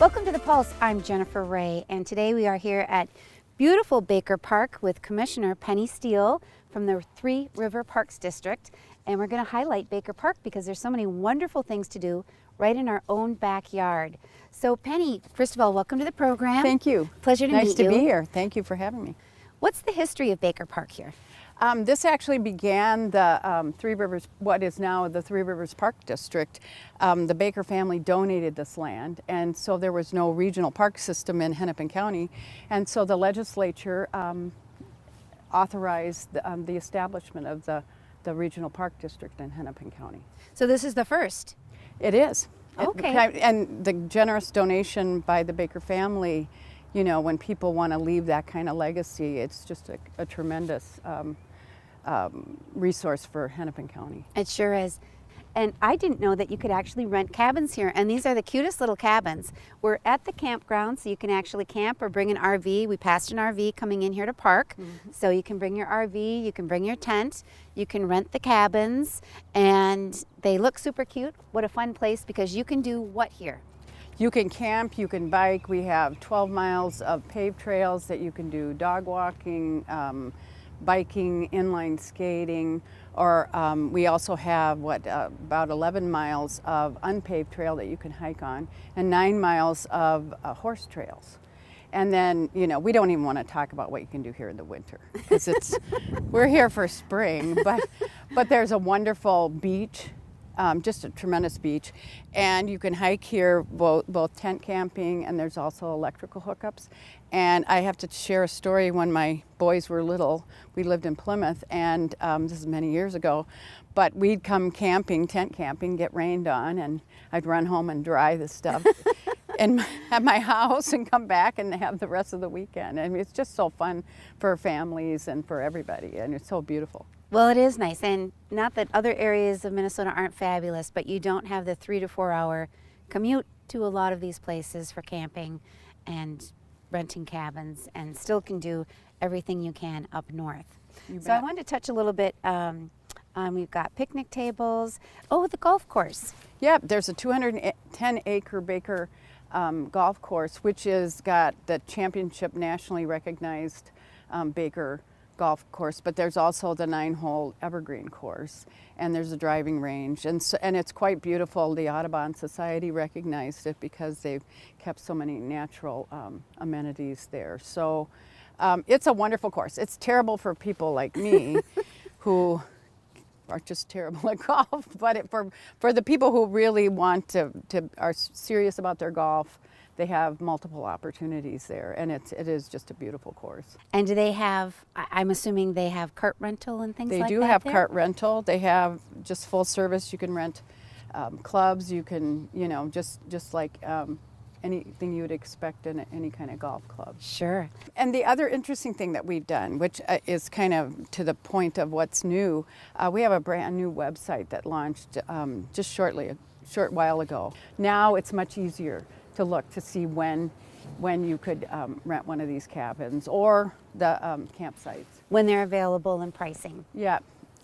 Welcome to The Pulse. I'm Jennifer Ray, and today we are here at beautiful Baker Park with Commissioner Penny Steele from the Three River Parks District. And we're going to highlight Baker Park because there's so many wonderful things to do right in our own backyard. So Penny, first of all, welcome to the program. Thank you. Pleasure to meet you. Nice to be here. Thank you for having me. What's the history of Baker Park here? This actually began the Three Rivers, what is now the Three Rivers Park District. The Baker family donated this land, and so there was no regional park system in Hennepin County, and so the legislature authorized the establishment of the regional park district in Hennepin County. So this is the first? It is. Okay. And the generous donation by the Baker family, you know, when people want to leave that kind of legacy, it's just a tremendous resource for Hennepin County. It sure is. And I didn't know that you could actually rent cabins here, and these are the cutest little cabins. We're at the campground, so you can actually camp or bring an RV. We passed an RV coming in here to park, so you can bring your RV, you can bring your tent, you can rent the cabins, and they look super cute. What a fun place, because you can do what here? You can camp, you can bike. We have 12 miles of paved trails that you can do dog walking, biking, inline skating, or we also have about 11 miles of unpaved trail that you can hike on, and 9 miles of horse trails. And then, you know, we don't even want to talk about what you can do here in the winter, because we're here for spring, but there's a wonderful beach. Just a tremendous beach, and you can hike here both tent camping, and there's also electrical hookups. And I have to share a story. When my boys were little, we lived in Plymouth, and this is many years ago, but we'd come camping, tent camping, get rained on, and I'd run home and dry the stuff at my house and come back and have the rest of the weekend. I mean, it's just so fun for families and for everybody, and it's so beautiful. Well, it is nice, and not that other areas of Minnesota aren't fabulous, but you don't have the 3 to 4 hour commute to a lot of these places for camping and renting cabins, and still can do everything you can up north. So I wanted to touch a little bit we've got picnic tables. Oh, the golf course. Yeah, there's a 210-acre Baker golf course, which has got the championship nationally recognized Baker golf course, but there's also the 9-hole evergreen course, and there's a driving range, and it's quite beautiful. The Audubon Society recognized it because they've kept so many natural amenities there. So it's a wonderful course. It's terrible for people like me who are just terrible at golf, but for the people who really want to are serious about their golf, they have multiple opportunities there, and it is just a beautiful course. And do they have, I'm assuming they have cart rental and things like that? They do have cart rental. They have just full service. You can rent clubs. You can, you know, just like anything you would expect in any kind of golf club. Sure. And the other interesting thing that we've done, which is kind of to the point of what's new, we have a brand new website that launched just a short while ago. Now it's much easier to look to see when you could rent one of these cabins or the campsites. When they're available and pricing. Yeah,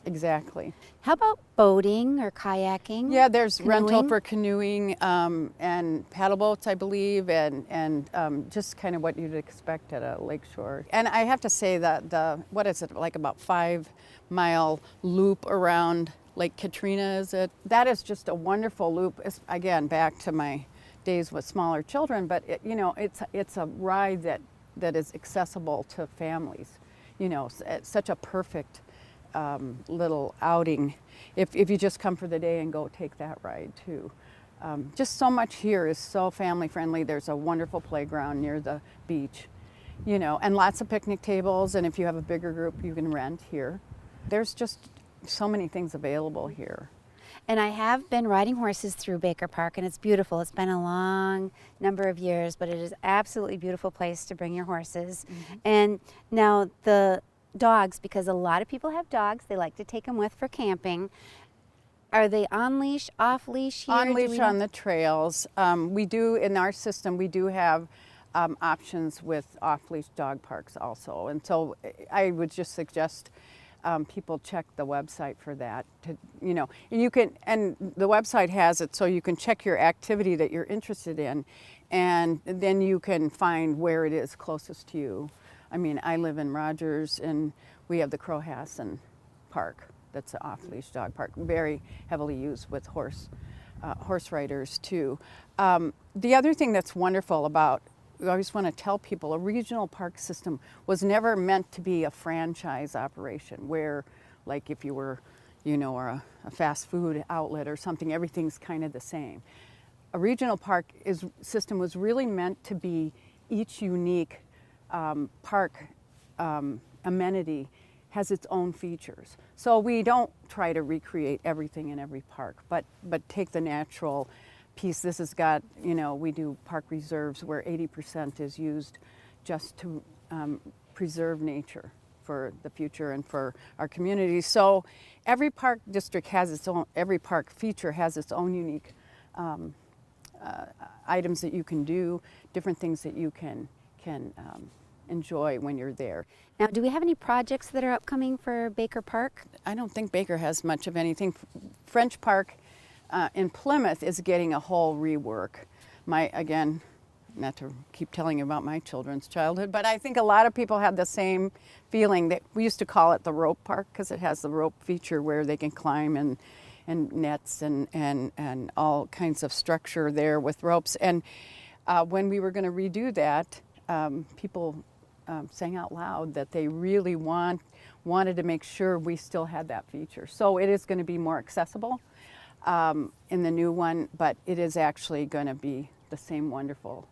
exactly. How about boating or kayaking? Yeah, there's canoeing? rental for canoeing and paddle boats, I believe, and just kind of what you'd expect at a lakeshore. And I have to say that what is it, like about 5-mile loop around Lake Katrina, is it? That is just a wonderful loop. It's, again, back to my days with smaller children, but it's a ride that is accessible to families. You know, it's such a perfect little outing if you just come for the day and go take that ride too. Just so much here is so family friendly. There's a wonderful playground near the beach, you know, and lots of picnic tables, and if you have a bigger group, you can rent here. There's just so many things available here. And I have been riding horses through Baker Park, and it's beautiful. It's been a long number of years, but it is absolutely beautiful place to bring your horses. And now the dogs, because a lot of people have dogs, they like to take them with for camping. Are they on leash, off leash here? On leash on the trails. We do, in our system, we do have options with off leash dog parks also. And so I would just suggest people check the website for that. And you can, and the website has it so you can check your activity that you're interested in, and then you can find where it is closest to you. I mean, I live in Rogers, and we have the Crowhassan Park. That's an off-leash dog park, very heavily used with horse riders too. The other thing that's wonderful about, we always want to tell people, a regional park system was never meant to be a franchise operation where, like if you were, or a fast food outlet or something, everything's kind of the same. A regional park system was really meant to be each unique park amenity has its own features. So we don't try to recreate everything in every park, but take the natural piece. This has got, we do park reserves where 80% is used just to preserve nature for the future and for our communities. So every park district has its own, every park feature has its own unique items that you can do, different things that you can enjoy when you're there. Now, do we have any projects that are upcoming for Baker Park? I don't think Baker has much of anything. French Park in Plymouth is getting a whole rework. Again, not to keep telling you about my children's childhood, but I think a lot of people have the same feeling. That we used to call it the rope park because it has the rope feature where they can climb and nets and all kinds of structure there with ropes. And when we were going to redo that, people saying out loud that they really wanted to make sure we still had that feature. So it is going to be more accessible in the new one, but it is actually going to be the same wonderful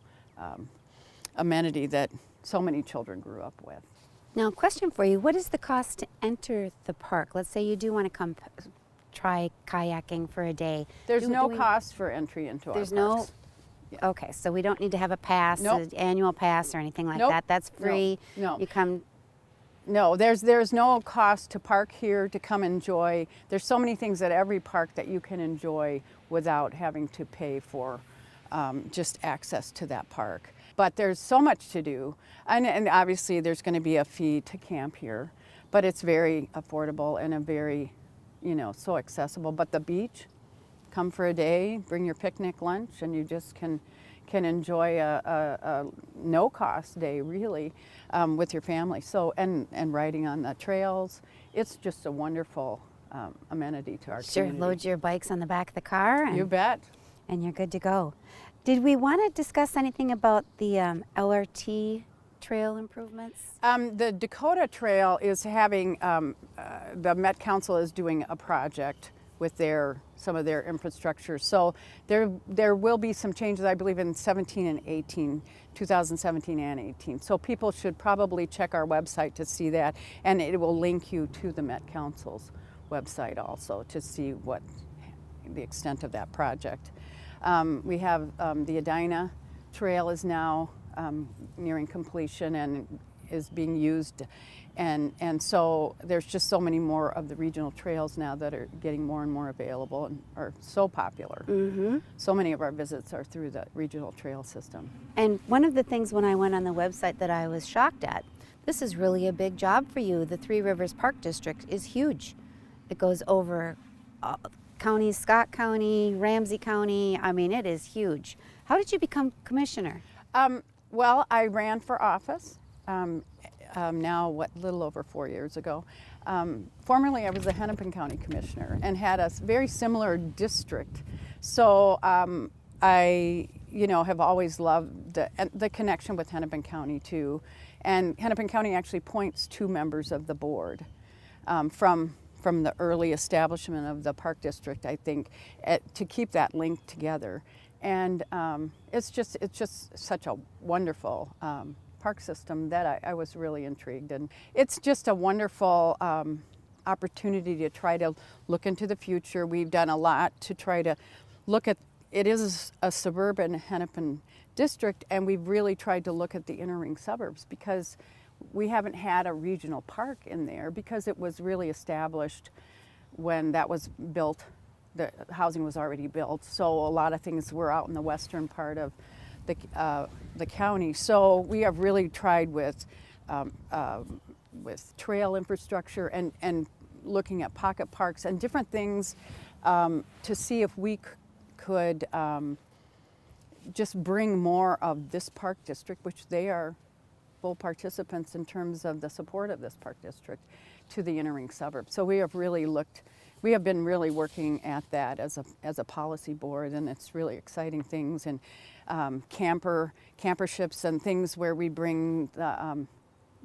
amenity that so many children grew up with. Now, question for you, what is the cost to enter the park? Let's say you do want to come try kayaking for a day. There's no cost for entry into our parks. There's no. Okay, so we don't need to have a pass, Nope. an annual pass or anything like Nope. that. That's free. No. You come. No, there's no cost to park here, to come enjoy. There's so many things at every park that you can enjoy without having to pay for just access to that park. But there's so much to do. And obviously there's going to be a fee to camp here, but it's very affordable and a very, so accessible. But the beach, come for a day, bring your picnic lunch, and you just can enjoy a no-cost day, really, with your family. So, and riding on the trails, it's just a wonderful amenity to our community. Load your bikes on the back of the car. You bet. And you're good to go. Did we want to discuss anything about the LRT trail improvements? The Dakota Trail is having, the Met Council is doing a project with some of their infrastructure. So there will be some changes, I believe, in 17 and 18, 2017 and 18. So people should probably check our website to see that, and it will link you to the Met Council's website also to see what the extent of that project. We have the Edina Trail is now nearing completion and is being used. And so there's just so many more of the regional trails now that are getting more and more available and are so popular. Mm-hmm. So many of our visits are through the regional trail system. And one of the things when I went on the website that I was shocked at, this is really a big job for you. The Three Rivers Park District is huge. It goes over counties, Scott County, Ramsey County. I mean, it is huge. How did you become commissioner? Well, I ran for office. Now, a little over 4 years ago. Formerly, I was a Hennepin County Commissioner and had a very similar district. So I, have always loved the connection with Hennepin County too. And Hennepin County actually appoints 2 members of the board from the early establishment of the Park District, I think, to keep that link together. And it's just such a wonderful park system that I was really intrigued, and it's just a wonderful opportunity to try to look into the future. We've done a lot to try to look at, it is a suburban Hennepin district, and we've really tried to look at the inner ring suburbs because we haven't had a regional park in there because it was really established when that was built. The housing was already built, so a lot of things were out in the western part of the county. So we have really tried with trail infrastructure and looking at pocket parks and different things to see if we could just bring more of this park district, which they are full participants in terms of the support of this park district, to the inner ring suburbs. So we have been really working at that as a policy board, and it's really exciting things, and camperships and things where we bring the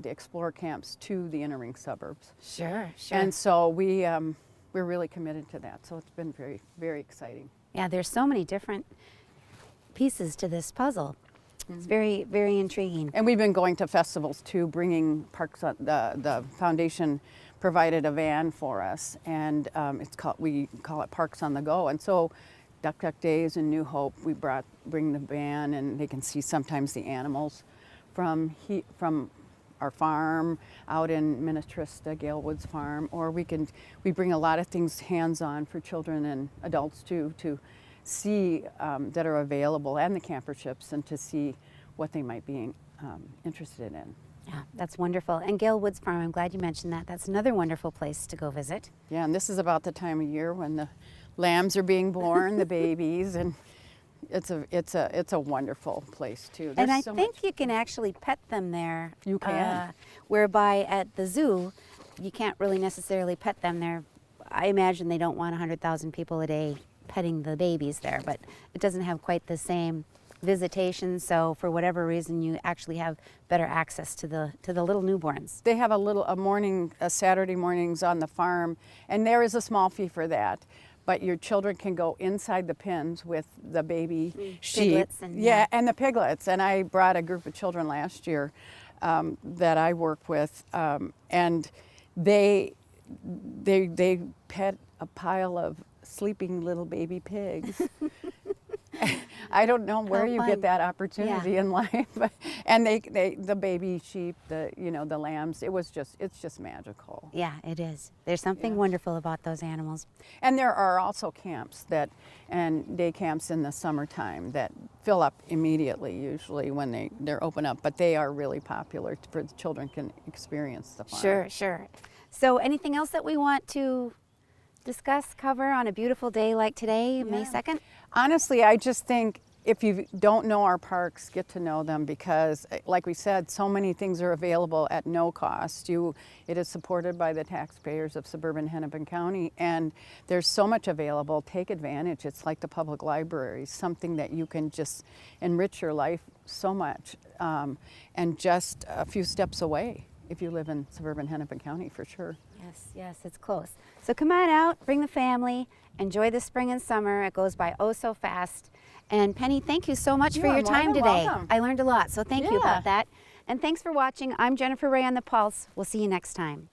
Explorer camps to the inner ring suburbs. Sure, sure. And so we're really committed to that. So it's been very, very exciting. Yeah, there's so many different pieces to this puzzle. It's very, very intriguing. And we've been going to festivals too, bringing parks. The foundation provided a van for us, and we call it Parks on the Go. And so, Duck Duck Days in New Hope, we bring the van, and they can see sometimes the animals from our farm out in Minnetrista, Gale Woods Farm, or we bring a lot of things hands-on for children and adults too, to see that are available, and the camperships, and to see what they might be interested in. Yeah, that's wonderful. And Gale Woods Farm, I'm glad you mentioned that. That's another wonderful place to go visit. Yeah, and this is about the time of year when the lambs are being born, the babies, and it's a wonderful place too. And I think you can actually pet them there. You can. Whereby at the zoo, you can't really necessarily pet them there. I imagine they don't want 100,000 people a day petting the babies there, but it doesn't have quite the same visitation, so for whatever reason you actually have better access to the little newborns. They have a Saturday mornings on the farm, and there is a small fee for that, but your children can go inside the pens with the baby sheep. Piglets and and the piglets. And I brought a group of children last year that I work with, and they pet a pile of sleeping little baby pigs. I don't know where you get that opportunity in life, and the baby sheep, the lambs. It's just magical. Yeah, it is. There's something wonderful about those animals. And there are also camps and day camps in the summertime that fill up immediately, usually when they're open up. But they are really popular for the children can experience the farm. Sure, sure. So anything else that we want to discuss, cover on a beautiful day like today, May 2nd? Honestly, I just think if you don't know our parks, get to know them, because like we said, so many things are available at no cost. It is supported by the taxpayers of suburban Hennepin County, and there's so much available. Take advantage. It's like the public library, something that you can just enrich your life so much, and just a few steps away if you live in suburban Hennepin County, for sure. Yes, it's close. So come on out, bring the family, enjoy the spring and summer. It goes by oh so fast. And Penny, thank you so much for your time today. Welcome. I learned a lot, so thank you about that. And thanks for watching. I'm Jennifer Ray on The Pulse. We'll see you next time.